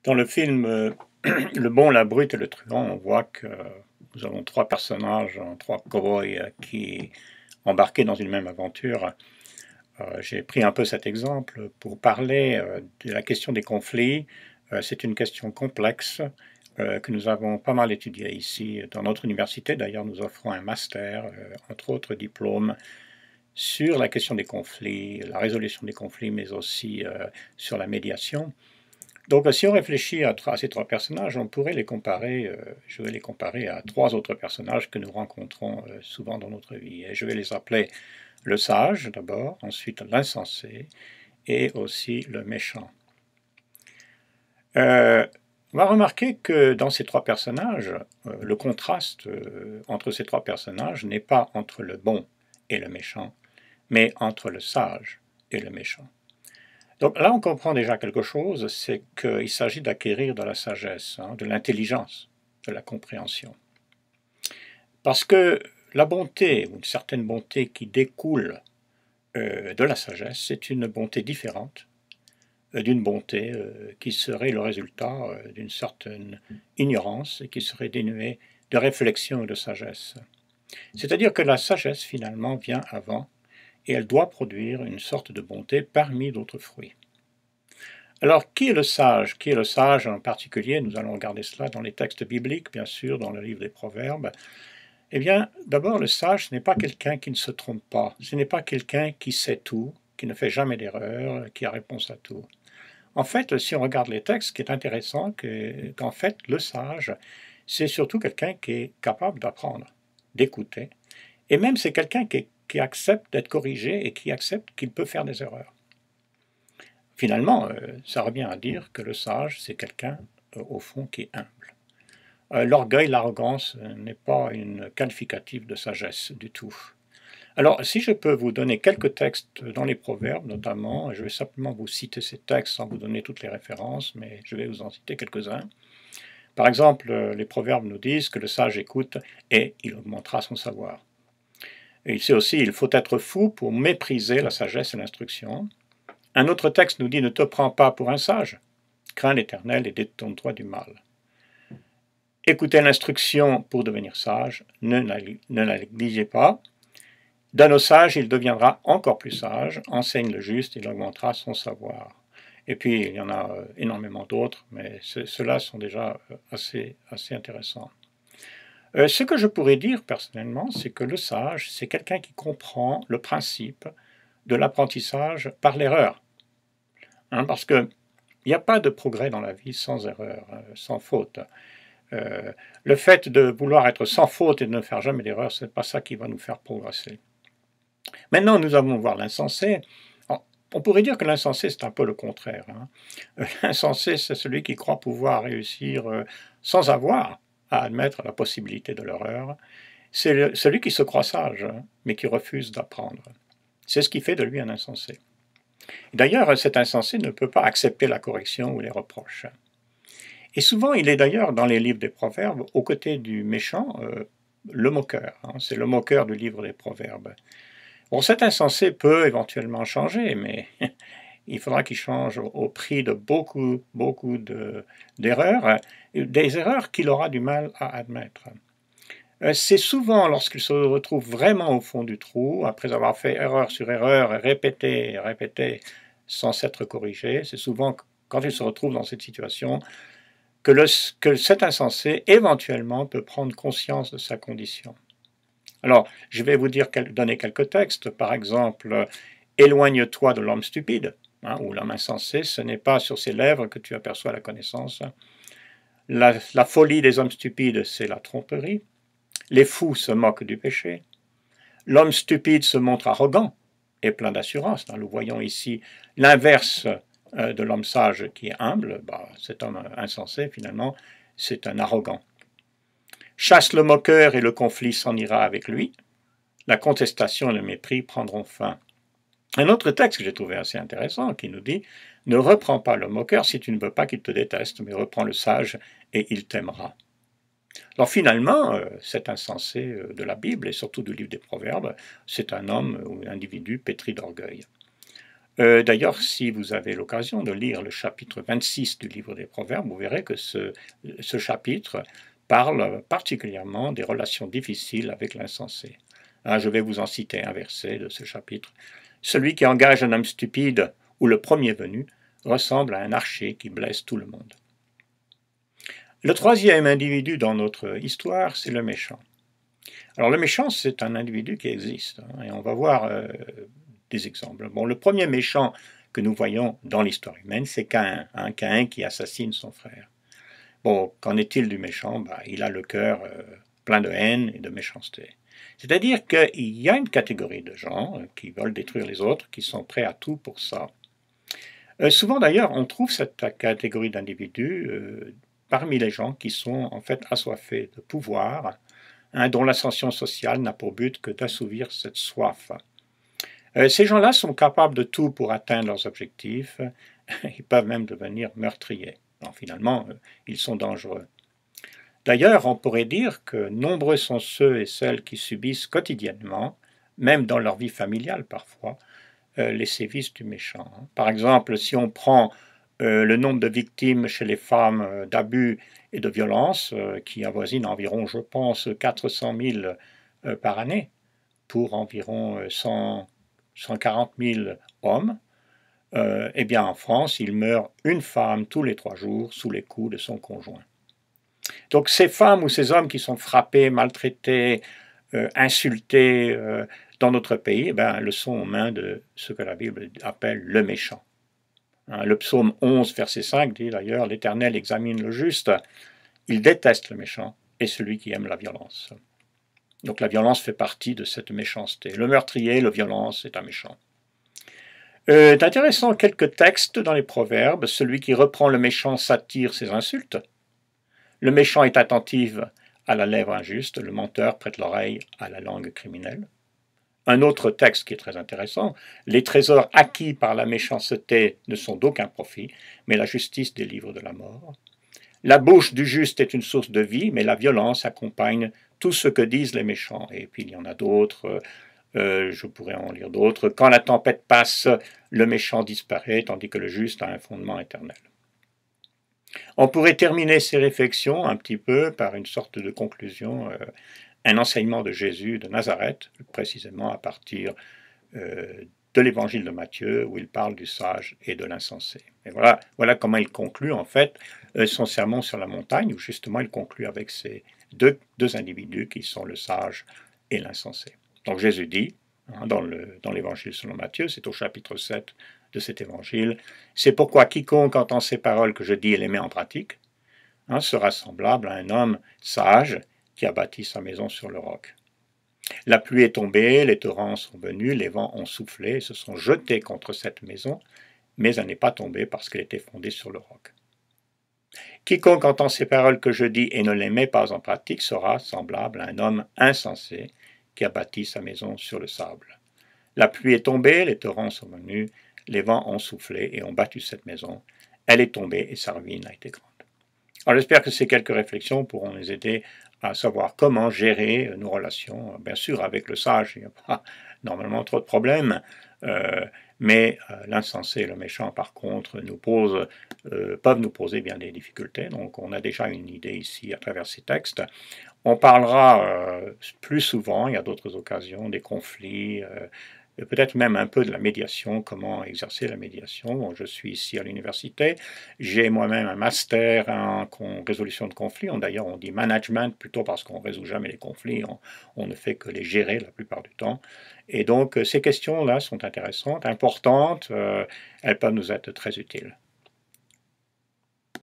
Dans le film Le bon, la brute et le truand, on voit que nous avons trois personnages, trois cow-boys qui embarqués dans une même aventure. J'ai pris un peu cet exemple pour parler de la question des conflits. C'est une question complexe que nous avons pas mal étudiée ici dans notre université. D'ailleurs, nous offrons un master, entre autres diplômes, sur la question des conflits, la résolution des conflits, mais aussi sur la médiation. Donc, si on réfléchit à ces trois personnages, on pourrait les comparer, je vais les comparer à trois autres personnages que nous rencontrons souvent dans notre vie. Et je vais les appeler le sage d'abord, ensuite l'insensé et aussi le méchant. On va remarquer que dans ces trois personnages, le contraste entre ces trois personnages n'est pas entre le bon et le méchant, mais entre le sage et le méchant. Donc là, on comprend déjà quelque chose, c'est qu'il s'agit d'acquérir de la sagesse, de l'intelligence, de la compréhension. Parce que la bonté, ou une certaine bonté qui découle de la sagesse, c'est une bonté différente d'une bonté qui serait le résultat d'une certaine ignorance et qui serait dénuée de réflexion et de sagesse. C'est-à-dire que la sagesse, finalement, vient avant et elle doit produire une sorte de bonté parmi d'autres fruits. Alors, qui est le sage? Qui est le sage en particulier? Nous allons regarder cela dans les textes bibliques, bien sûr, dans le livre des Proverbes. Eh bien, d'abord, le sage, ce n'est pas quelqu'un qui ne se trompe pas. Ce n'est pas quelqu'un qui sait tout, qui ne fait jamais d'erreur, qui a réponse à tout. En fait, si on regarde les textes, ce qui est intéressant, qu'en fait, le sage, c'est surtout quelqu'un qui est capable d'apprendre, d'écouter. Et même, c'est quelqu'un qui accepte d'être corrigé et qui accepte qu'il peut faire des erreurs. Finalement, ça revient à dire que le sage, c'est quelqu'un, au fond, qui est humble. L'orgueil, l'arrogance n'est pas une qualificative de sagesse du tout. Alors, si je peux vous donner quelques textes dans les Proverbes, notamment, je vais simplement vous citer ces textes sans vous donner toutes les références, mais je vais vous en citer quelques-uns. Par exemple, les Proverbes nous disent que le sage écoute et il augmentera son savoir. Et ici aussi, il faut être fou pour mépriser la sagesse et l'instruction. Un autre texte nous dit « Ne te prends pas pour un sage, crains l'Éternel et détourne-toi du mal ». Écoutez l'instruction pour devenir sage, ne la négligez pas. Donne au sage, il deviendra encore plus sage, enseigne le juste, il augmentera son savoir. Et puis, il y en a énormément d'autres, mais ceux-là sont déjà assez intéressants. Ce que je pourrais dire personnellement, c'est que le sage, c'est quelqu'un qui comprend le principe de l'apprentissage par l'erreur. Parce qu'il n'y a pas de progrès dans la vie sans erreur, sans faute. Le fait de vouloir être sans faute et de ne faire jamais d'erreur, ce n'est pas ça qui va nous faire progresser. Maintenant, nous allons voir l'insensé. On pourrait dire que l'insensé, c'est un peu le contraire. L'insensé, c'est celui qui croit pouvoir réussir sans avoir à admettre la possibilité de l'erreur. C'est celui qui se croit sage, mais qui refuse d'apprendre. C'est ce qui fait de lui un insensé. D'ailleurs, cet insensé ne peut pas accepter la correction ou les reproches. Et souvent, il est d'ailleurs dans les livres des Proverbes, aux côtés du méchant, le moqueur. C'est le moqueur du livre des Proverbes. Bon, cet insensé peut éventuellement changer, mais il faudra qu'il change au prix de beaucoup d'erreurs, des erreurs qu'il aura du mal à admettre. C'est souvent lorsqu'il se retrouve vraiment au fond du trou, après avoir fait erreur sur erreur, répété, sans s'être corrigé, c'est souvent quand il se retrouve dans cette situation que cet insensé éventuellement peut prendre conscience de sa condition. Alors, je vais vous donner quelques textes. Par exemple, « Éloigne-toi de l'homme stupide », ou l'homme insensé, ce n'est pas sur ses lèvres que tu aperçois la connaissance. La folie des hommes stupides, c'est la tromperie. Les fous se moquent du péché. L'homme stupide se montre arrogant et plein d'assurance. Nous voyons ici l'inverse de l'homme sage qui est humble. Cet homme insensé, finalement, c'est un arrogant. Chasse le moqueur et le conflit s'en ira avec lui. La contestation et le mépris prendront fin. Un autre texte que j'ai trouvé assez intéressant qui nous dit « Ne reprends pas le moqueur si tu ne veux pas qu'il te déteste, mais reprends le sage et il t'aimera. » Alors finalement, cet insensé de la Bible et surtout du livre des Proverbes, c'est un homme ou un individu pétri d'orgueil. D'ailleurs, si vous avez l'occasion de lire le chapitre 26 du livre des Proverbes, vous verrez que ce chapitre parle particulièrement des relations difficiles avec l'insensé. Je vais vous en citer un verset de ce chapitre. « Celui qui engage un homme stupide ou le premier venu ressemble à un archer qui blesse tout le monde. » Le troisième individu dans notre histoire, c'est le méchant. Alors le méchant, c'est un individu qui existe, et on va voir des exemples. Bon, le premier méchant que nous voyons dans l'histoire humaine, c'est Caïn, Caïn qui assassine son frère. Bon, qu'en est-il du méchant? Il a le cœur plein de haine et de méchanceté. C'est-à-dire qu'il y a une catégorie de gens qui veulent détruire les autres, qui sont prêts à tout pour ça. Souvent d'ailleurs, on trouve cette catégorie d'individus parmi les gens qui sont en fait assoiffés de pouvoir, dont l'ascension sociale n'a pour but que d'assouvir cette soif. Ces gens-là sont capables de tout pour atteindre leurs objectifs, ils peuvent même devenir meurtriers. Alors, finalement, ils sont dangereux. D'ailleurs, on pourrait dire que nombreux sont ceux et celles qui subissent quotidiennement, même dans leur vie familiale parfois, les sévices du méchant. Par exemple, si on prend le nombre de victimes chez les femmes d'abus et de violences, qui avoisine environ, je pense, 400 000 par année, pour environ 140 000 hommes, eh bien en France, il meurt une femme tous les 3 jours sous les coups de son conjoint. Donc ces femmes ou ces hommes qui sont frappés, maltraités, insultés dans notre pays, le sont aux mains de ce que la Bible appelle le méchant. Le psaume 11, verset 5 dit d'ailleurs « L'Éternel examine le juste, il déteste le méchant et celui qui aime la violence. » Donc la violence fait partie de cette méchanceté. Le meurtrier, la violence, c'est un méchant. D'intéressants quelques textes dans les Proverbes. Celui qui reprend le méchant s'attire ses insultes. Le méchant est attentif à la lèvre injuste. Le menteur prête l'oreille à la langue criminelle. Un autre texte qui est très intéressant. Les trésors acquis par la méchanceté ne sont d'aucun profit, mais la justice délivre de la mort. La bouche du juste est une source de vie, mais la violence accompagne tout ce que disent les méchants. Et puis il y en a d'autres, je pourrais en lire d'autres. Quand la tempête passe, le méchant disparaît, tandis que le juste a un fondement éternel. On pourrait terminer ces réflexions un petit peu par une sorte de conclusion, un enseignement de Jésus de Nazareth, précisément à partir de l'évangile de Matthieu, où il parle du sage et de l'insensé. Et voilà comment il conclut en fait son sermon sur la montagne, où justement il conclut avec ces deux individus qui sont le sage et l'insensé. Donc Jésus dit, dans l'évangile selon Matthieu, c'est au chapitre 7 de cet évangile, « C'est pourquoi quiconque entend ces paroles que je dis et les met en pratique, sera semblable à un homme sage qui a bâti sa maison sur le roc. La pluie est tombée, les torrents sont venus, les vents ont soufflé et se sont jetés contre cette maison, mais elle n'est pas tombée parce qu'elle était fondée sur le roc. Quiconque entend ces paroles que je dis et ne les met pas en pratique sera semblable à un homme insensé qui a bâti sa maison sur le sable. La pluie est tombée, les torrents sont venus, les vents ont soufflé et ont battu cette maison. Elle est tombée et sa ruine a été grande. » Alors j'espère que ces quelques réflexions pourront nous aider à savoir comment gérer nos relations. Bien sûr, avec le sage, il n'y a pas normalement trop de problèmes, mais l'insensé et le méchant, par contre, peuvent nous poser bien des difficultés. Donc on a déjà une idée ici à travers ces textes. On parlera plus souvent, il y a d'autres occasions, des conflits, peut-être même un peu de la médiation, comment exercer la médiation. Bon, je suis ici à l'université, j'ai moi-même un master en résolution de conflits. D'ailleurs, on dit management plutôt parce qu'on ne résout jamais les conflits, on ne fait que les gérer la plupart du temps. Et donc, ces questions-là sont intéressantes, importantes, elles peuvent nous être très utiles.